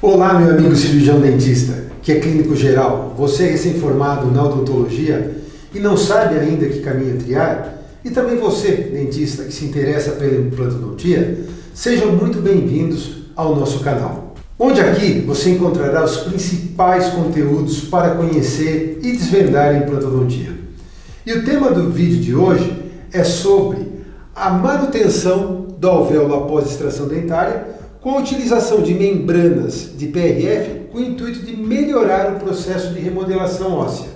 Olá, meu amigo cirurgião dentista, que é clínico geral, você recém-formado na odontologia e não sabe ainda que caminho trilhar, e também você, dentista, que se interessa pela implantodontia, sejam muito bem-vindos ao nosso canal, onde aqui você encontrará os principais conteúdos para conhecer e desvendar a implantodontia. E o tema do vídeo de hoje é sobre a manutenção do alvéolo após extração dentária com a utilização de membranas de PRF com o intuito de melhorar o processo de remodelação óssea.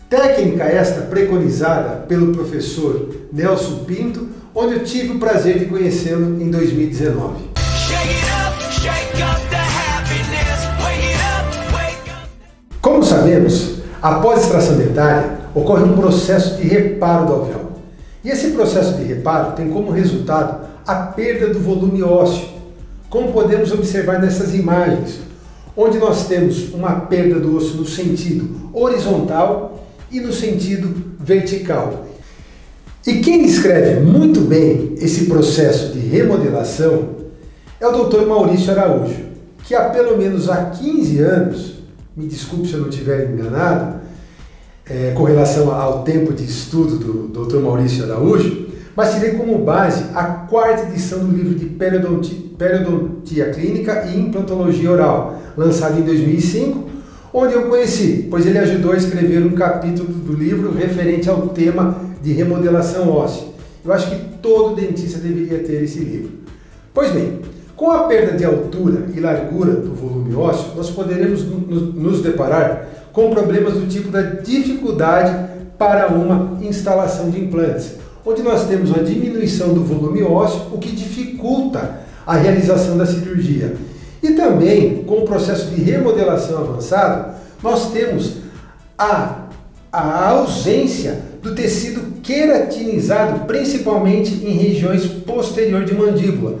Técnica esta preconizada pelo professor Nelson Pinto, onde eu tive o prazer de conhecê-lo em 2019. Como sabemos, após extração dentária ocorre um processo de reparo do alvéolo. E esse processo de reparo tem como resultado a perda do volume ósseo, como podemos observar nessas imagens, onde nós temos uma perda do osso no sentido horizontal e no sentido vertical. E quem descreve muito bem esse processo de remodelação é o Dr. Maurício Araújo, que há pelo menos há 15 anos, me desculpe se eu não estiver enganado, com relação ao tempo de estudo do Dr. Maurício Araújo, mas tirei como base a 4ª edição do livro de Periodontia Clínica e Implantologia Oral, lançado em 2005, onde eu conheci, pois ele ajudou a escrever um capítulo do livro referente ao tema de remodelação óssea. Eu acho que todo dentista deveria ter esse livro. Pois bem, com a perda de altura e largura do volume ósseo, nós poderemos nos deparar com problemas do tipo da dificuldade para uma instalação de implantes, onde nós temos uma diminuição do volume ósseo, o que dificulta a realização da cirurgia. E também, com o processo de remodelação avançado, nós temos a ausência do tecido queratinizado, principalmente em regiões posterior de mandíbula,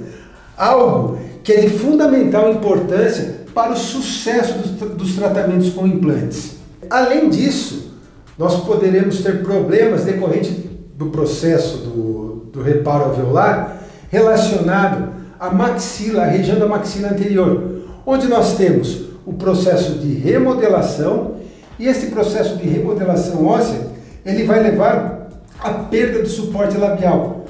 algo que é de fundamental importância para o sucesso dos tratamentos com implantes. Além disso, nós poderemos ter problemas decorrentes do processo do reparo alveolar relacionado à maxila, a região da maxila anterior, onde nós temos o processo de remodelação, e esse processo de remodelação óssea, ele vai levar à perda do suporte labial,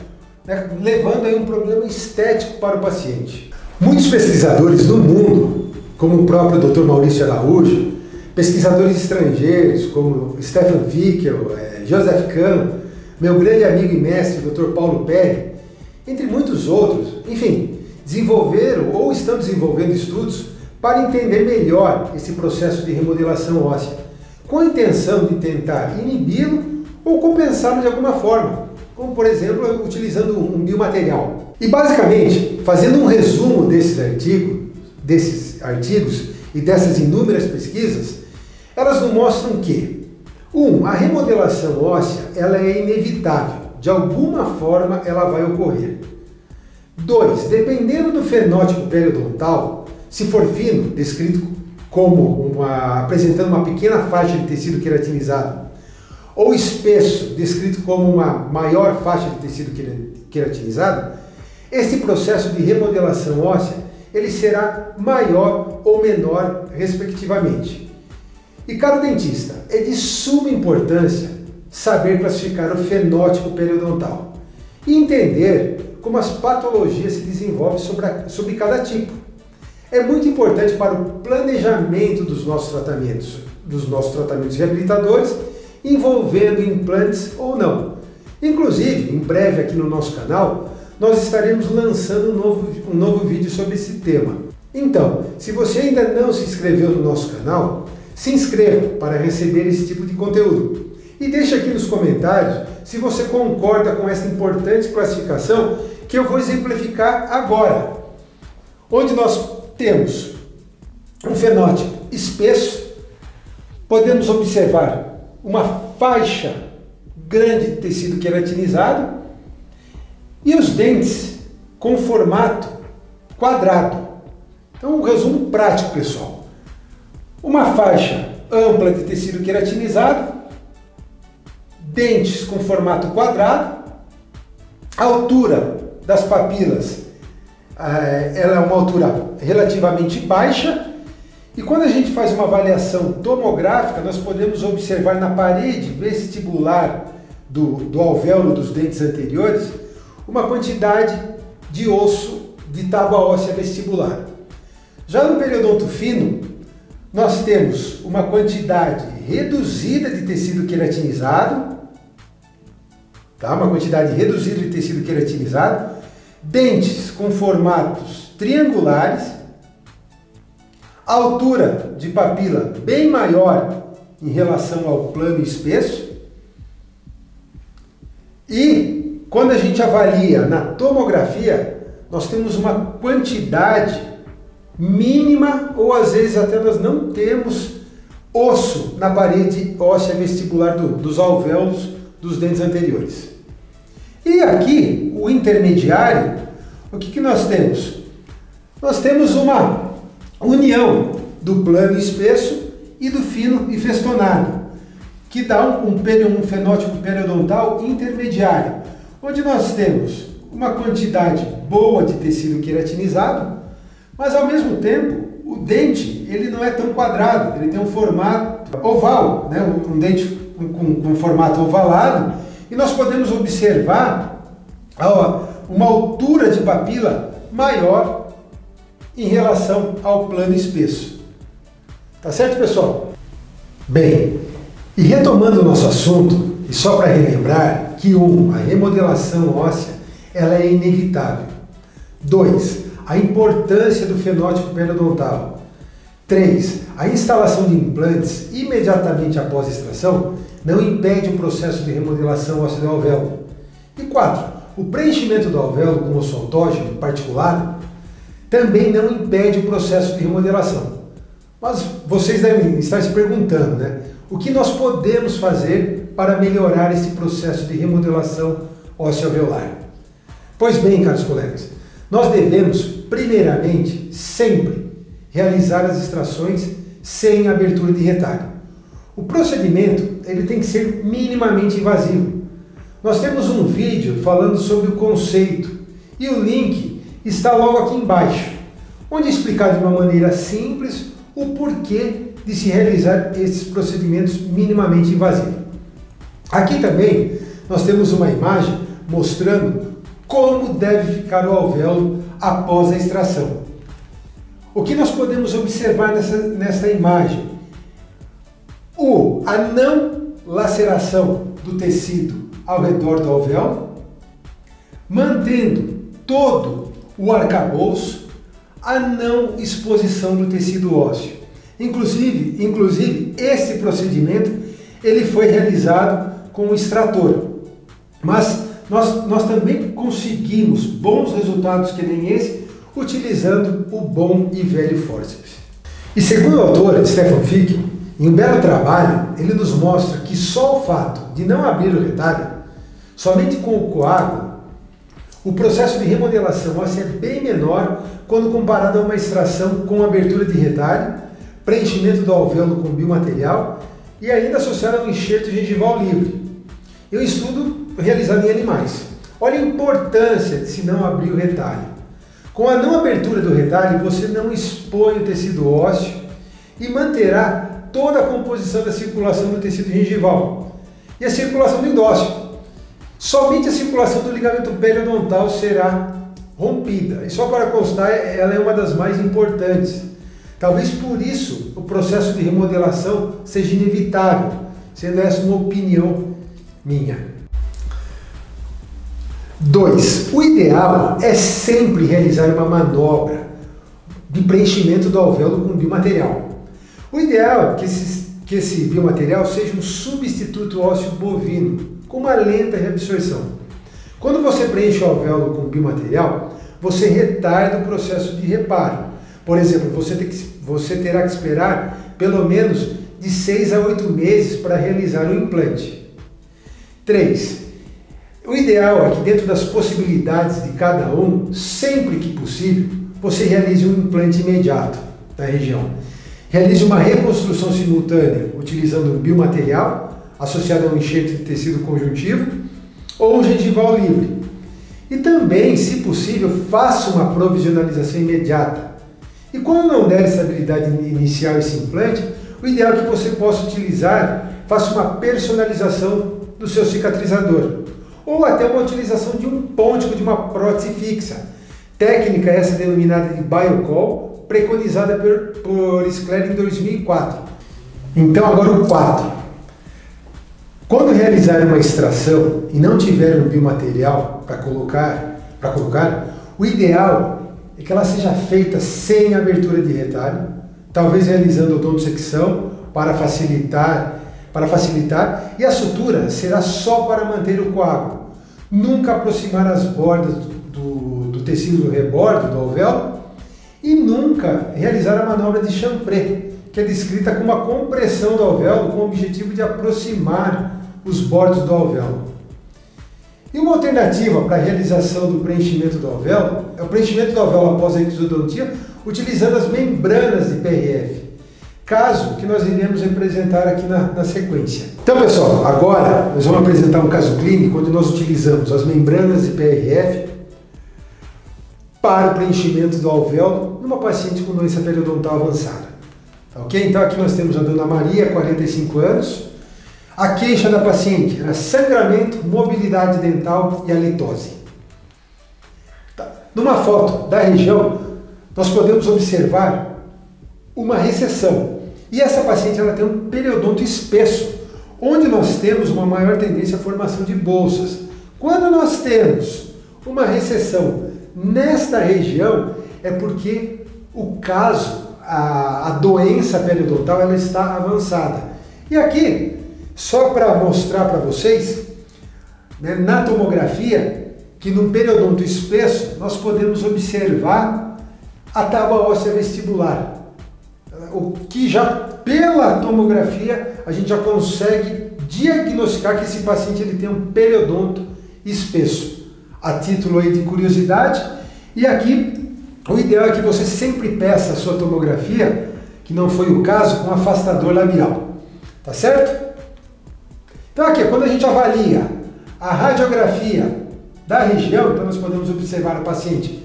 né, levando aí um problema estético para o paciente. Muitos pesquisadores do mundo, como o próprio Dr. Maurício Araújo, pesquisadores estrangeiros como Stefan Fickel, Joseph Kahn, meu grande amigo e mestre, Dr. Paulo Perry, entre muitos outros, enfim, desenvolveram ou estão desenvolvendo estudos para entender melhor esse processo de remodelação óssea, com a intenção de tentar inibi-lo ou compensá-lo de alguma forma, como por exemplo utilizando um biomaterial. E basicamente, fazendo um resumo desses artigos e dessas inúmeras pesquisas, elas nos mostram que a remodelação óssea ela é inevitável, de alguma forma ela vai ocorrer. 2, dependendo do fenótipo periodontal, se for fino, descrito como apresentando uma pequena faixa de tecido queratinizado, ou espesso, descrito como uma maior faixa de tecido queratinizado, esse processo de remodelação óssea ele será maior ou menor, respectivamente. E, caro dentista, é de suma importância saber classificar o fenótipo periodontal e entender como as patologias se desenvolvem sobre cada tipo. É muito importante para o planejamento dos nossos tratamentos reabilitadores, envolvendo implantes ou não. Inclusive, em breve aqui no nosso canal, nós estaremos lançando um novo vídeo sobre esse tema. Então, se você ainda não se inscreveu no nosso canal, se inscreva para receber esse tipo de conteúdo. E deixe aqui nos comentários se você concorda com essa importante classificação que eu vou exemplificar agora. Onde nós temos um fenótipo espesso, podemos observar uma faixa grande de tecido queratinizado e os dentes com formato quadrado. Então, um resumo prático, pessoal. Uma faixa ampla de tecido queratinizado, dentes com formato quadrado, a altura das papilas ela é uma altura relativamente baixa, e quando a gente faz uma avaliação tomográfica, nós podemos observar na parede vestibular do alvéolo dos dentes anteriores uma quantidade de osso de tábua óssea vestibular. Já no periodonto fino, nós temos uma quantidade reduzida de tecido queratinizado, tá? Uma quantidade reduzida de tecido queratinizado, dentes com formatos triangulares, altura de papila bem maior em relação ao plano espesso, e quando a gente avalia na tomografia, nós temos uma quantidade mínima, ou às vezes até nós não temos osso na parede óssea vestibular dos alvéolos dos dentes anteriores. E aqui, o intermediário, o que nós temos? Nós temos uma união do plano espesso e do fino e festonado, que dá um fenótipo periodontal intermediário, onde nós temos uma quantidade boa de tecido queratinizado, mas ao mesmo tempo o dente ele não é tão quadrado, ele tem um formato oval, né? Um dente com formato ovalado, e nós podemos observar uma altura de papila maior em relação ao plano espesso. Tá certo, pessoal? Bem, e retomando o nosso assunto, e só para relembrar que a remodelação óssea ela é inevitável. 2, a importância do fenótipo periodontal. 3, a instalação de implantes imediatamente após a extração não impede o processo de remodelação óssea do alvéolo. E 4, o preenchimento do alvéolo com osso autógeno particular também não impede o processo de remodelação. Mas vocês devem estar se perguntando, né? O que nós podemos fazer para melhorar esse processo de remodelação óssea alveolar? Pois bem, caros colegas, nós devemos, primeiramente, sempre realizar as extrações sem abertura de retalho. O procedimento ele tem que ser minimamente invasivo. Nós temos um vídeo falando sobre o conceito e o link está logo aqui embaixo, onde é explicado de uma maneira simples o porquê de se realizar esses procedimentos minimamente invasivos. Aqui também nós temos uma imagem mostrando como deve ficar o alvéolo após a extração. O que nós podemos observar nesta imagem? A não laceração do tecido ao redor do alvéolo, mantendo todo o arcabouço, a não exposição do tecido ósseo. Inclusive esse procedimento ele foi realizado com o extrator, mas nós também conseguimos bons resultados que nem esse utilizando o bom e velho fórceps. E segundo o autor Stefan Fick, em um belo trabalho, ele nos mostra que só o fato de não abrir o retalho, somente com o coágulo, o processo de remodelação óssea é bem menor quando comparado a uma extração com abertura de retalho, preenchimento do alvéolo com biomaterial e ainda associado a um enxerto gengival livre. É um estudo realizado em animais. Olha a importância de se não abrir o retalho. Com a não abertura do retalho, você não expõe o tecido ósseo e manterá toda a composição da circulação do tecido gengival e a circulação do endócio. Somente a circulação do ligamento periodontal será rompida. E só para constar, ela é uma das mais importantes. Talvez por isso o processo de remodelação seja inevitável, sendo essa uma opinião minha. 2. O ideal é sempre realizar uma manobra de preenchimento do alvéolo com biomaterial. O ideal é que esse biomaterial seja um substituto ósseo bovino, com uma lenta reabsorção. Quando você preenche o alvéolo com biomaterial, você retarda o processo de reparo. Por exemplo, você terá que esperar pelo menos de 6 a 8 meses para realizar o implante. 3. O ideal é que dentro das possibilidades de cada um, sempre que possível, você realize um implante imediato na região. Realize uma reconstrução simultânea utilizando um biomaterial associado a um enxerto de tecido conjuntivo ou um gengival livre. E também, se possível, faça uma provisionalização imediata. E quando não der estabilidade inicial esse implante, o ideal é que você possa utilizar, faça uma personalização do seu cicatrizador. Ou até uma utilização de um pontico de uma prótese fixa. Técnica essa denominada de Biocol, preconizada por Schler em 2004. Então agora o 4. Quando realizar uma extração e não tiver um biomaterial para colocar, o ideal é que ela seja feita sem abertura de retalho, talvez realizando odontosecção para facilitar, e a sutura será só para manter o coágulo. Nunca aproximar as bordas do tecido do rebordo, do alvéolo, e nunca realizar a manobra de Champré, que é descrita como a compressão do alvéolo com o objetivo de aproximar os bordos do alvéolo. E uma alternativa para a realização do preenchimento do alvéolo é o preenchimento do alvéolo após a exodontia utilizando as membranas de PRF, caso que nós iremos representar aqui na sequência. Então, pessoal, agora nós vamos apresentar um caso clínico onde nós utilizamos as membranas de PRF para o preenchimento do alvéolo numa paciente com doença periodontal avançada. Tá, ok? Então aqui nós temos a dona Maria, 45 anos. A queixa da paciente era sangramento, mobilidade dental e halitose. Tá. Numa foto da região, nós podemos observar uma recessão. E essa paciente ela tem um periodonto espesso, onde nós temos uma maior tendência à formação de bolsas. Quando nós temos uma recessão nesta região, é porque o caso, a doença periodontal, ela está avançada. E aqui, só para mostrar para vocês, né, na tomografia, que no periodonto espesso, nós podemos observar a tábua óssea vestibular. O que já pela tomografia a gente já consegue diagnosticar que esse paciente ele tem um periodonto espesso. A título aí de curiosidade, e aqui o ideal é que você sempre peça a sua tomografia, que não foi o caso, com afastador labial. Tá certo? Então aqui, quando a gente avalia a radiografia da região, então nós podemos observar a paciente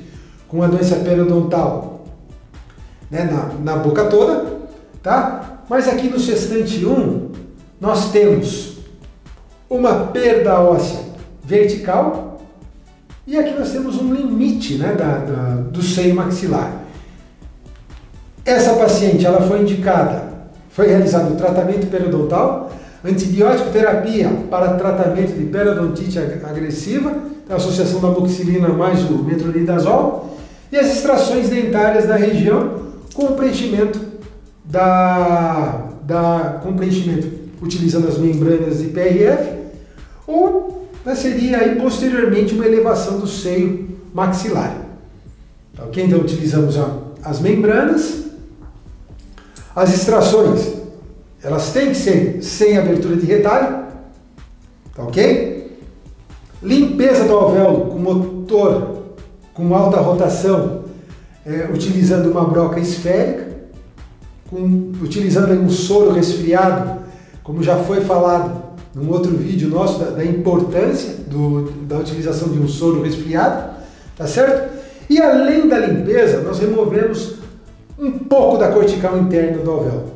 com a doença periodontal, né, na boca toda, tá? Mas aqui no sextante 1, nós temos uma perda óssea vertical e aqui nós temos um limite, né, do seio maxilar. Essa paciente ela foi realizado o tratamento periodontal, antibiótico terapia para tratamento de periodontite agressiva, a associação da amoxicilina mais o metronidazol, e as extrações dentárias da região com o preenchimento utilizando as membranas de PRF, ou seria aí posteriormente uma elevação do seio maxilar. Tá, ok? Então utilizamos as membranas, as extrações, elas têm que ser sem abertura de retalho, tá, ok? Limpeza do alvéolo com motor com alta rotação, utilizando uma broca esférica, utilizando um soro resfriado, como já foi falado num outro vídeo nosso da importância da utilização de um soro resfriado, tá certo? E além da limpeza, nós removemos um pouco da cortical interna do alvéolo.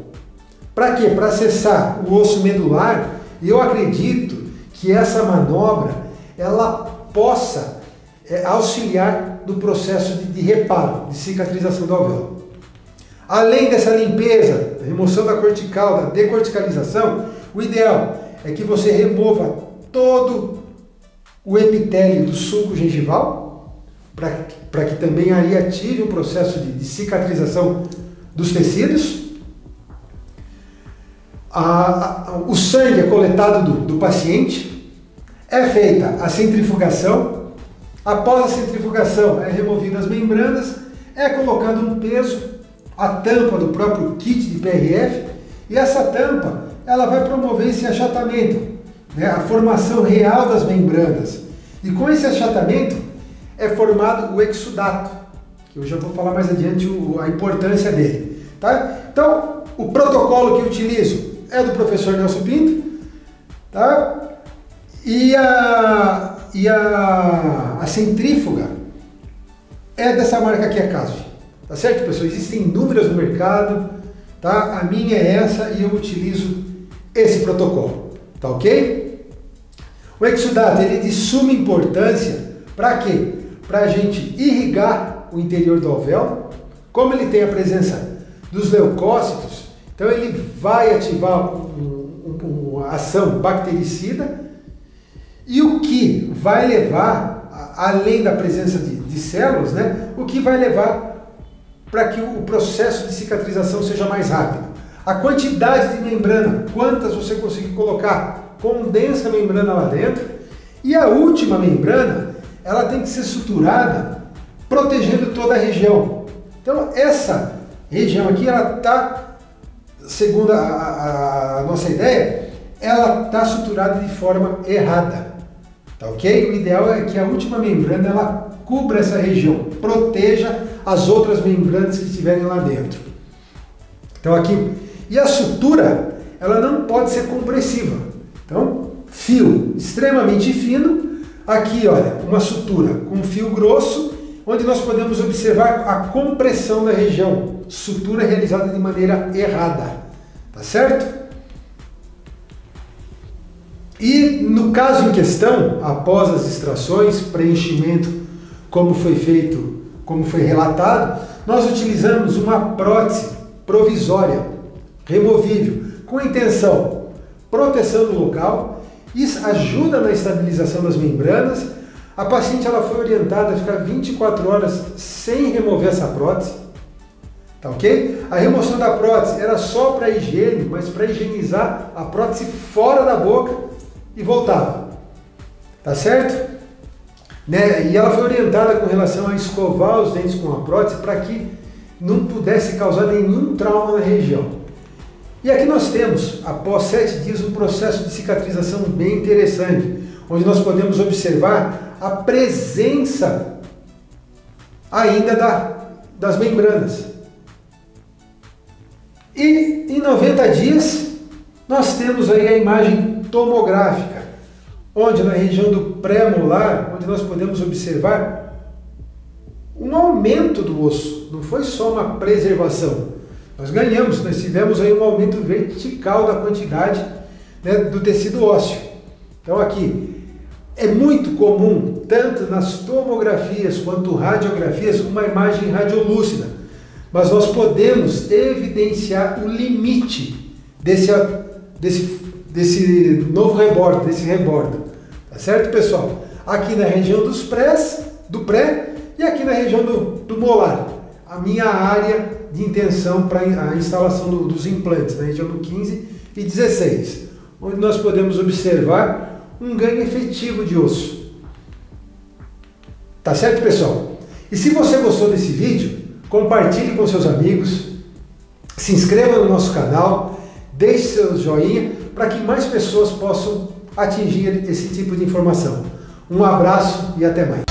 Para quê? Para acessar o osso medular, e eu acredito que essa manobra ela possa auxiliar no processo de reparo, de cicatrização do alvéolo. Além dessa limpeza, remoção da cortical, da decorticalização, o ideal é que você remova todo o epitélio do sulco gengival, para que também aí ative um processo de cicatrização dos tecidos. O sangue é coletado do paciente, é feita a centrifugação. Após a centrifugação, é removida as membranas, é colocado um peso, a tampa do próprio kit de PRF, e essa tampa ela vai promover esse achatamento, né, a formação real das membranas. E com esse achatamento é formado o exudato, que eu já vou falar mais adiante a importância dele. Tá? Então, o protocolo que eu utilizo é do professor Nelson Pinto, tá? E a centrífuga é dessa marca aqui, a Casvi. Tá certo, pessoal? Existem inúmeras no mercado, tá? A minha é essa e eu utilizo esse protocolo, tá ok? O exudato ele é de suma importância para quê? Para a gente irrigar o interior do alvéolo. Como ele tem a presença dos leucócitos, então ele vai ativar uma ação bactericida, e o que vai levar, além da presença de células, né, o que vai levar para que o processo de cicatrização seja mais rápido. A quantidade de membrana, quantas você conseguir colocar, condensa a membrana lá dentro, e a última membrana, ela tem que ser suturada, protegendo toda a região. Então essa região aqui, ela está, segundo a nossa ideia, ela está suturada de forma errada, tá ok? O ideal é que a última membrana ela cubra essa região, proteja as outras membranas que estiverem lá dentro. Então aqui, e a sutura, ela não pode ser compressiva. Então, fio extremamente fino, aqui olha, uma sutura com fio grosso, onde nós podemos observar a compressão da região, sutura realizada de maneira errada, tá certo? E no caso em questão, após as extrações, preenchimento, como foi feito, como foi relatado, nós utilizamos uma prótese provisória, removível, com intenção, proteção do local, isso ajuda na estabilização das membranas. A paciente ela foi orientada a ficar 24 horas sem remover essa prótese, tá ok? A remoção da prótese era só para higiene, mas para higienizar a prótese fora da boca e voltava, tá certo? Né? E ela foi orientada com relação a escovar os dentes com a prótese para que não pudesse causar nenhum trauma na região. E aqui nós temos, após 7 dias, um processo de cicatrização bem interessante, onde nós podemos observar a presença ainda das membranas. E em 90 dias, nós temos aí a imagem tomográfica, onde na região do pré-molar, onde nós podemos observar um aumento do osso, não foi só uma preservação. Nós ganhamos, nós tivemos aí um aumento vertical da quantidade, né, do tecido ósseo. Então aqui, é muito comum, tanto nas tomografias quanto radiografias, uma imagem radiolúcida, mas nós podemos evidenciar o limite desse novo rebordo, desse rebordo. Tá certo, pessoal? Aqui na região do pré e aqui na região do molar. A minha área de intenção para a instalação dos implantes, na região do 15 e 16, onde nós podemos observar um ganho efetivo de osso. Tá certo, pessoal? E se você gostou desse vídeo, compartilhe com seus amigos, se inscreva no nosso canal, deixe seu joinha para que mais pessoas possam atingir esse tipo de informação. Um abraço e até mais.